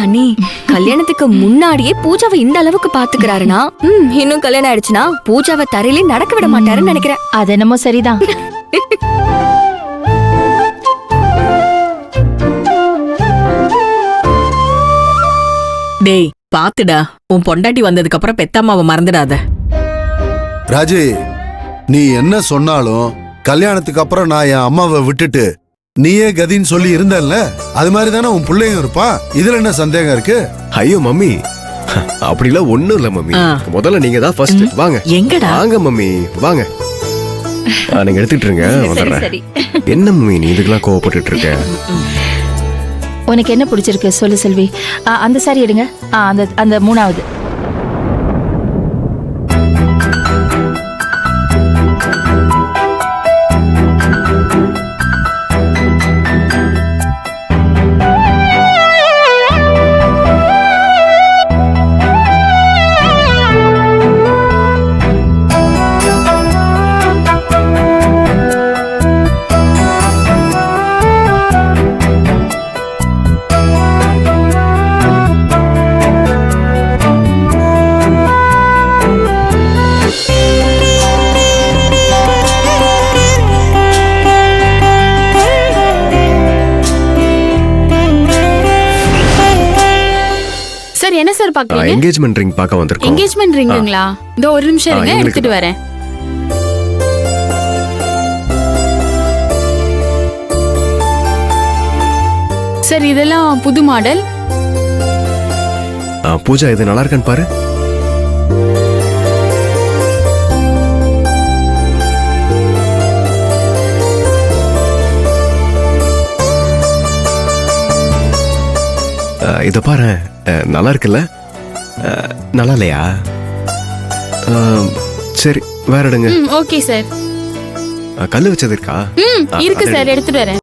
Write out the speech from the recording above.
அண்ணி கல்யாணத்துக்கு முன்னாடியே பூஜாவை இந்த அளவுக்கு பாத்துக்கிறாருன்னா இன்னும் கல்யாணம் ஆயிடுச்சுன்னா பூஜாவை தரையிலே நடக்க விட மாட்டாருன்னு நினைக்கிறேன். அது என்னமோ சரிதான். டேய் பாத்துடா, உன் பொண்டாட்டி வந்ததுக்கு அப்புறம் பெத்தம்மாவை மறந்துடாத. ராஜி, நீ என்ன சொன்னாலும் கல்யாணத்துக்கு அப்புறம் நான் என் அம்மாவை விட்டுட்டு நீயே கதின்னு சொல்லி இருந்தல்ல, அது மாதிரி தானே உன் பிள்ளையும் இருப்பான். இதுல என்ன சந்தேகம் இருக்கு? ஐயோ மம்மி, அப்படிலாம் ஒண்ணும் இல்ல மம்மி. முதல்ல நீங்க தான் ஃபர்ஸ்ட். வாங்க எங்கடா? வாங்க மம்மி வாங்க. நீங்க எடுத்துட்டு இருங்க, வந்துடுறேன். என்ன மம்மி நீ இதுக்கெல்லாம் கோவப்பட்டுட்டு இருக்க? உனக்கு என்ன பிடிச்சிருக்கு சொல்லு செல்வி. அந்த சாரி எடுங்க. அந்த மூணாவது. சார் என்ன சார் பாக்குறீங்க? என்கேஜ்மென்ட் ரிங் பார்க்க வந்திருக்கோம். என்கேஜ்மென்ட் ரிங்குங்களா? இதோ ஒரு நிமிஷம் இருங்க, எடுத்துட்டு வரேன். சார் இதெல்லாம் புது மாடல். பூஜா இது நல்லா இருக்கான்னு பாரு. இத பாரு, நல்லா இருக்குல்ல? நல்லா இல்லையா? சரி வேற எடுங்க. Okay sir. கல்லு வச்சது இருக்கா? இருக்கு சார், எடுத்துட்டு வரேன்.